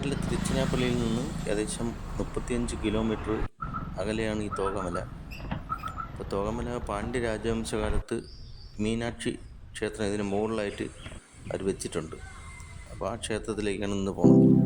തമിഴ്നാട്ടിലെ തിരുച്ചിനാപ്പള്ളിയിൽ നിന്ന് ഏകദേശം 35 കിലോമീറ്റർ അകലെയാണ് ഈ തോകമല. അപ്പോൾ തോകമല പാണ്ഡ്യ രാജവംശകാലത്ത് മീനാക്ഷി ക്ഷേത്രം ഇതിന് മുകളിലായിട്ട് അവർ വെച്ചിട്ടുണ്ട്. അപ്പോൾ ആ ക്ഷേത്രത്തിലേക്കാണ് ഇന്ന് പോകുന്നത്.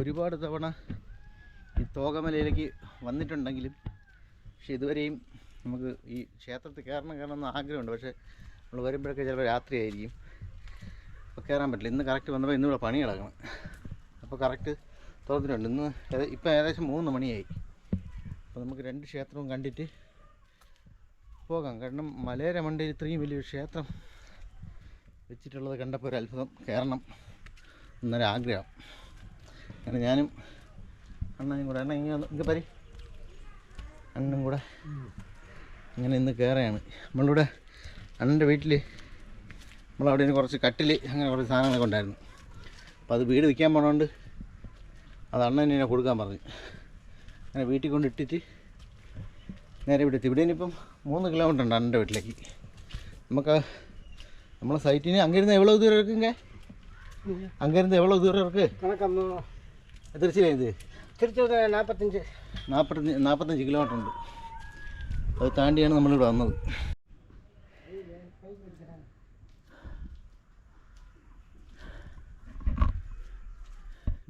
ഒരുപാട് തവണ ഈ തോകമലയിലേക്ക് വന്നിട്ടുണ്ടെങ്കിലും പക്ഷെ ഇതുവരെയും നമുക്ക് ഈ ക്ഷേത്രത്തിൽ കയറണമെന്ന് ആഗ്രഹമുണ്ട്. പക്ഷേ നമ്മൾ വരുമ്പോഴൊക്കെ ചിലപ്പോൾ രാത്രിയായിരിക്കും, അപ്പോൾ കയറാൻ പറ്റില്ല. ഇന്ന് കറക്റ്റ് വന്നപ്പോൾ ഇന്നിവിടെ പണി കിടക്കണം. അപ്പോൾ കറക്റ്റ് തുറന്നിട്ടുണ്ട്. ഇന്ന് ഇപ്പോൾ ഏകദേശം 3 മണിയായി. അപ്പോൾ നമുക്ക് 2 ക്ഷേത്രവും കണ്ടിട്ട് പോകാം. കാരണം മലയുടെ മണ്ടയിൽ ഇത്രയും വലിയൊരു ക്ഷേത്രം വെച്ചിട്ടുള്ളത് കണ്ടപ്പോൾ ഒരു അത്ഭുതം, കയറണം എന്നൊരാഗ്രഹം. അങ്ങനെ ഞാനും അണ്ണനും കൂടെ ഇങ്ങനെ പരി അണ്ണനും കൂടെ ഇങ്ങനെ ഇന്ന് കയറുകയാണ്. നമ്മളിവിടെ അണ്ണൻ്റെ വീട്ടിൽ നമ്മളവിടെ കുറച്ച് കട്ടിൽ അങ്ങനെ കുറച്ച് സാധനങ്ങളൊക്കെ ഉണ്ടായിരുന്നു. അപ്പോൾ അത് വീട് വിൽക്കാൻ പോകണോണ്ട് അത് അണ്ണനെ കൊടുക്കാൻ പറഞ്ഞു. അങ്ങനെ വീട്ടിൽ കൊണ്ട് ഇട്ടിട്ട് നേരെ ഇവിടെ എത്തി. ഇവിടെ ഇനിയിപ്പം 3 കിലോമീറ്റർ ഉണ്ട് അണ്ണൻ്റെ വീട്ടിലേക്ക്. നമുക്ക് നമ്മളെ സൈറ്റിന് അങ്ങിരുന്ന് എவ்வளோ ദൂരം இருக்குங்க? அங்கேருந்து எவ்வளோ தூரம் இருக்குது? திருச்சியிலேருந்து திருச்சி 45 കിലോമീറ്റർ ഉണ്ട്. അത് താണ്ടിയാണ് നമ്മളിവിടെ വന്നത്.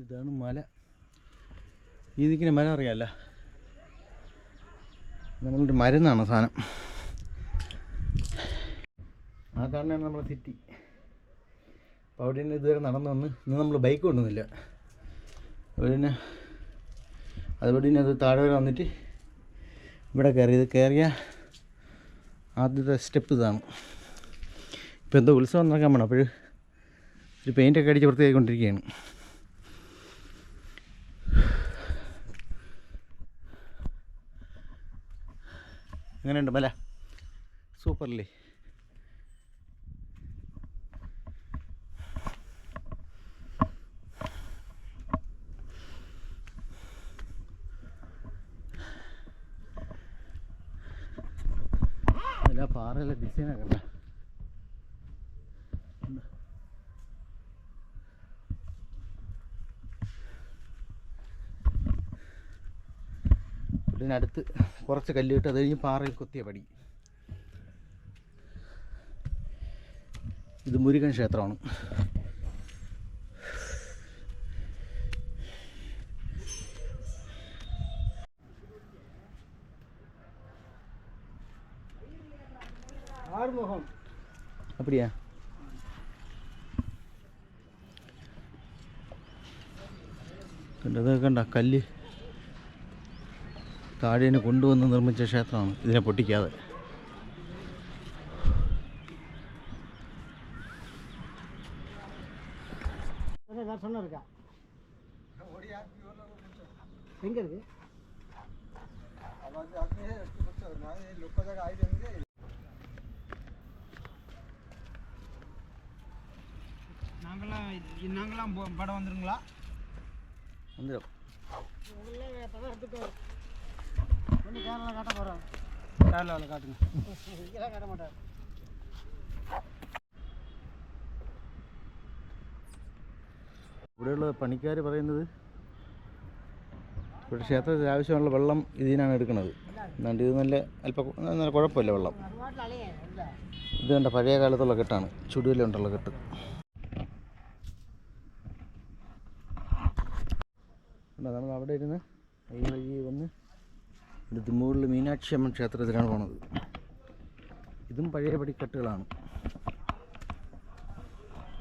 ഇതാണ് മല. ഈ ദിക്കിന് മല അറിയാമല്ല, നമ്മളുടെ മരുന്നാണ് സാധനം. ആ കാണുന്നതാണ് നമ്മുടെ സിറ്റി. അപ്പോൾ അവിടെ നിന്ന് ഇതുവരെ നടന്നു വന്ന് ഇന്ന് നമ്മൾ ബൈക്ക് കൊണ്ടുവന്നില്ല. അതുപോലെ അതുപോലെ അത് താഴെ വരെ വന്നിട്ട് ഇവിടെ കയറി. ഇത് കയറിയ ആദ്യത്തെ സ്റ്റെപ്പ് ഇതാണ്. ഇപ്പോൾ എന്തോ ഉത്സവം നടക്കാൻ വേണം. അപ്പോൾ ഒരു പെയിൻ്റൊക്കെ അടിച്ച് വൃത്തിയായിക്കൊണ്ടിരിക്കുകയാണ്. എങ്ങനെയുണ്ട് മല? സൂപ്പറല്ലേ? എല്ലാ പാറയിലെ ഡിസൈനൊക്കെ ഉണ്ട. ഇതിനടുത്ത് കുറച്ച് കല്ലിട്ട് അത് കഴിഞ്ഞ് പാറയിൽ കൊത്തിയ പടി. ഇത് മുരുകൻ ക്ഷേത്രമാണ്. அப்படியா? ഇതൊക്കെ കണ്ട കല്ല് താഴേനെ കൊണ്ടുവന്ന് നിർമ്മിച്ച ക്ഷേത്രമാണ്. ഇതിനെ പൊട്ടിക്കാതെ. நாங்களாம் படம் வந்துருங்களா? வந்துடும். கேரளா காட்ட போகிறோம். கேரளாவில் காட்டுங்க. இதெல்லாம் காட்ட மாட்டார். ഇവിടെയുള്ള പണിക്കാർ പറയുന്നത് ഇവിടെ ക്ഷേത്രത്തിൽ ആവശ്യമുള്ള വെള്ളം ഇതിനാണ് എടുക്കുന്നത്. എന്നാണ്ട് ഇത് നല്ല കുഴപ്പമില്ല വെള്ളം. ഇത് കണ്ട പഴയ കാലത്തുള്ള കെട്ടാണ്, ചുടുകല്ലുകൊണ്ടുള്ള കെട്ട്. നമ്മൾ അവിടെ ഇരുന്ന് ഈ വഴി വന്ന് ഇത് മുകളിൽ മീനാക്ഷി അമ്മൻ ക്ഷേത്രത്തിലാണ് പോണത്. ഇതും പഴയപടി കെട്ടുകളാണ്.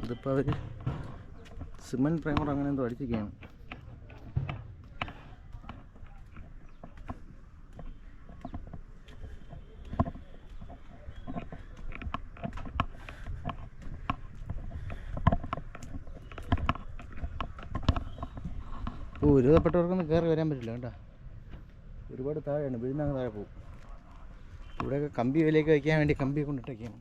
ഇതിപ്പോൾ അവർ സിമൻറ്റ് പ്രൈമർ അങ്ങനെ എന്തോ അടിച്ചിരിക്കുകയാണ്. ഒരുവിധപ്പെട്ടവർക്കൊന്നും കയറി വരാൻ പറ്റില്ല കേട്ടോ. ഒരുപാട് താഴെയാണ്, വീടിനങ്ങ് താഴെ പോകും. ഇവിടെയൊക്കെ കമ്പി വിലയൊക്കെ വയ്ക്കാൻ വേണ്ടി കമ്പി കൊണ്ടിട്ടൊക്കെയാണ്.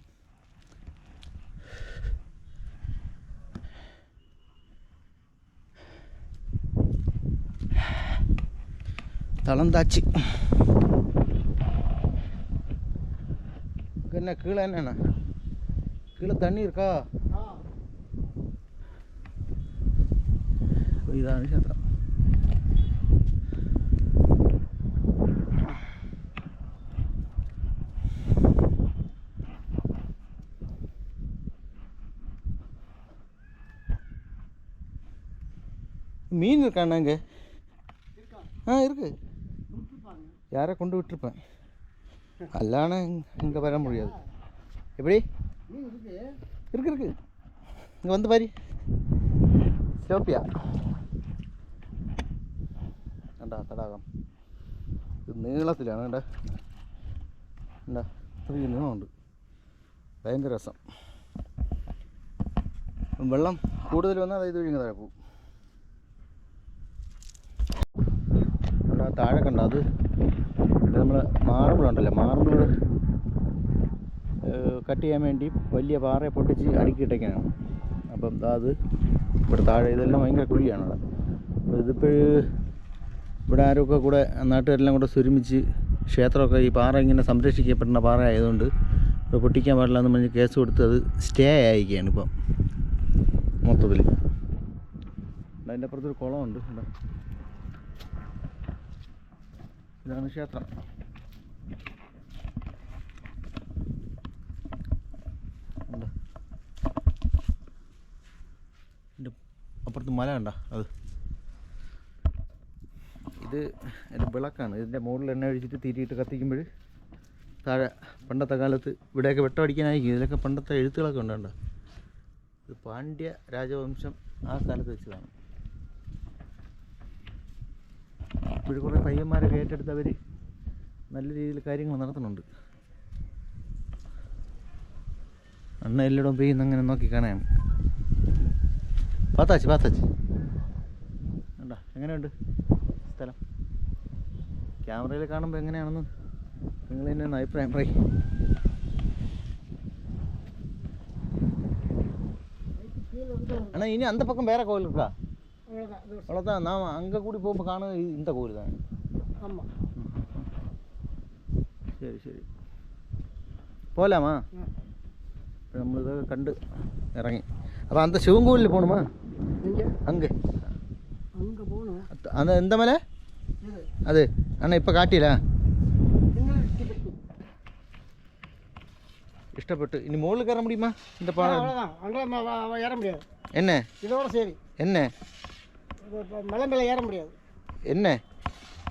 തളന്താച്ചി என்ன கீழே என்னண்ணா கீழே தண்ணி இருக்கா? ഇതാണ് ക്ഷേത്രം. மீன் இருக்காண்ணா இங்கே? இருக்கு. யாரை கொண்டு விட்டுருப்பேன், அல்லான இங்கே வர முடியாது. எப்படி இருக்கு இங்கே வந்து பாரு. சிவப்பியா കണ്ടാ തടാകം. ഇത് നീളത്തിലാണ് കണ്ടാ, എന്താ ഇത്രയും നീളമുണ്ട്. ഭയങ്കര രസം. വെള്ളം കൂടുതൽ വന്നാൽ ഇത് ഒഴുങ്ങി താഴെ പോകും. കണ്ടാ താഴെ കണ്ട അത് നമ്മൾ മാർബിളുണ്ടല്ലോ, മാർബിൾ കട്ട് ചെയ്യാൻ വേണ്ടി വലിയ പാറയെ പൊട്ടിച്ച് അടുക്കിയിട്ടൊക്കെയാണ്. അപ്പം അത് ഇവിടെ താഴെ ഇതെല്ലാം ഭയങ്കര കുഴിയാണ് അവിടെ. അപ്പോൾ ഇതിപ്പോൾ ഇവിടെ ആരൊക്കെ കൂടെ നാട്ടുകാരെല്ലാം കൂടെ ഒരുമിച്ച് ക്ഷേത്രമൊക്കെ ഈ പാറ ഇങ്ങനെ സംരക്ഷിക്കപ്പെടുന്ന പാറ ആയതുകൊണ്ട് ഇവിടെ പൊട്ടിക്കാൻ പാടില്ല എന്ന് പറഞ്ഞ് കേസ് കൊടുത്ത് അത് സ്റ്റേ ആയിരിക്കുകയാണ് ഇപ്പം മൊത്തത്തിൽ. അതിൻ്റെ അപ്പുറത്തൊരു കുളമുണ്ട്. ഇതാണ് ക്ഷേത്രം. ഇതിൻ്റെ അപ്പുറത്ത് മല കണ്ട, അത് ഇത് ഒരു വിളക്കാണ്. ഇതിൻ്റെ മുകളിൽ എണ്ണ ഒഴിച്ചിട്ട് തിരിയിട്ട് കത്തിക്കുമ്പോൾ താഴെ പണ്ടത്തെ കാലത്ത് ഇവിടെയൊക്കെ വെട്ടമടിക്കാനായിരിക്കും. ഇതിലൊക്കെ പണ്ടത്തെ എഴുത്തുകളൊക്കെ ഉണ്ട്. ഇത് പാണ്ഡ്യ രാജവംശം ആ കാലത്ത് വെച്ചതാണ്. ഇപ്പോഴും കുറേ പയ്യന്മാരൊക്കെ ഏറ്റെടുത്തവർ നല്ല രീതിയിൽ കാര്യങ്ങൾ നടത്തുന്നുണ്ട്. അണ്ണ എല്ലായിടവും പെയ്യുന്ന അങ്ങനെ നോക്കി കാണാൻ. പാത്താച്ചി കണ്ടോ എങ്ങനെയുണ്ട് സ്ഥലം? ക്യാമറയിൽ കാണുമ്പോൾ എങ്ങനെയാണെന്ന് നിങ്ങൾ തന്നെ ഒന്ന് അഭിപ്രായം പറയും. அண்ணா இனி அந்த பக்கம் வேற கோவில் இருக்கா? அவ்வளோதான். நாம் அங்கே கூடி போகும்போது காணும் இந்த கோவில் தான். ஆமாம். ശരി ശരി, പോലാമാ? നമ്മളിതൊക്കെ കണ്ട് ഇറങ്ങി. അപ്പോൾ അന്ത ശിവൻ കോവിലിൽ പോകணுமா? அங்கே போகணும். அந்த எந்த மலை அது அண்ணா இப்போ காட்டியில ഇഷ്ടപ്പെട്ടു. ഇനി മുകളിൽ കയറാൻ முடியுமா? இந்த ஏற முடியாது. என்ன இதோட சரி. என்ன மலை மேலே ஏற முடியாது. என்ன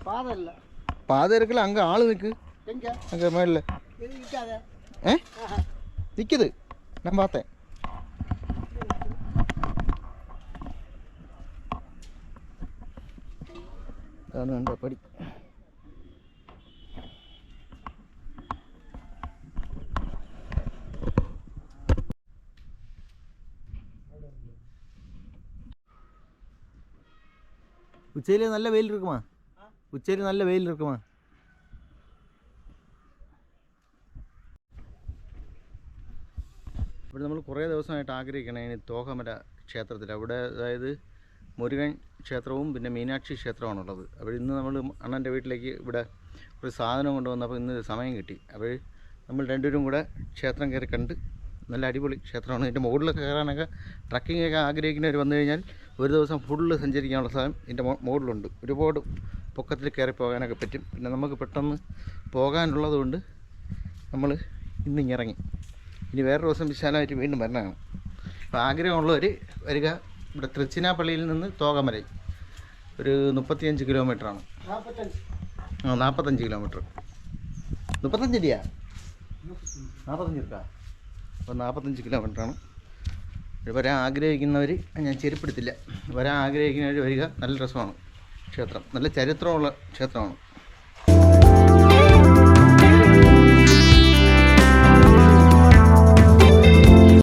பாதை இல்லை? பாதை இருக்குல்ல, அங்கே ஆள் நிற்கு. எங்கே? அங்கே மேலே நிற்காத. நிற்குது, நான் பார்த்தேன். അതാണ് കണ്ട പടി. ഉച്ചയിൽ നല്ല വെയിൽ இருக்குமா? ഉച്ചയിൽ നല്ല വെയിൽ இருக்குமா? ഇവിടെ നമ്മൾ കുറേ ദിവസമായിട്ട് ആഗ്രഹിക്കണേ തോകമല ക്ഷേത്രത്തിൽ. അവിടെ അതായത് മുരുകൻ ക്ഷേത്രവും പിന്നെ മീനാക്ഷി ക്ഷേത്രമാണുള്ളത്. അപ്പോൾ ഇന്ന് നമ്മൾ അണ്ണൻ്റെ വീട്ടിലേക്ക് ഇവിടെ ഒരു സാധനം കൊണ്ടുവന്നപ്പോൾ ഇന്ന് സമയം കിട്ടി. അപ്പോൾ നമ്മൾ രണ്ടുപേരും കൂടെ ക്ഷേത്രം കയറി കണ്ട്, നല്ല അടിപൊളി ക്ഷേത്രമാണ്. ഇതിൻ്റെ മുകളിലൊക്കെ കയറാനൊക്കെ ട്രക്കിങ്ങൊക്കെ ആഗ്രഹിക്കുന്നവർ വന്നു കഴിഞ്ഞാൽ ഒരു ദിവസം ഫുള്ള് സഞ്ചരിക്കാനുള്ള സ്ഥലം ഇതിൻ്റെ മുകളിലുണ്ട്. ഒരുപാട് പൊക്കത്തിൽ കയറി പോകാനൊക്കെ പറ്റും. പിന്നെ നമുക്ക് പെട്ടെന്ന് പോകാനുള്ളത് കൊണ്ട് നമ്മൾ ഇന്നിറങ്ങി. ഇനി വേറെ ദിവസം വിശാലമായിട്ട് വീണ്ടും വരണതാണ്. അപ്പോൾ ആഗ്രഹമുള്ളവർ വരിക. ഇവിടെ തൃച്ചിനാപ്പള്ളിയിൽ നിന്ന് തോകമല ഒരു 35 കിലോമീറ്ററാണ്. 45 കിലോമീറ്റർ. 35 രൂപ 45 രൂപ. അപ്പോൾ 45 കിലോമീറ്ററാണ്. വരാൻ ആഗ്രഹിക്കുന്നവർ, ഞാൻ ചെരുപ്പെടുത്തില്ല, വരാൻ ആഗ്രഹിക്കുന്നവർ വരിക. നല്ല രസമാണ് ക്ഷേത്രം, നല്ല ചരിത്രമുള്ള ക്ഷേത്രമാണ്.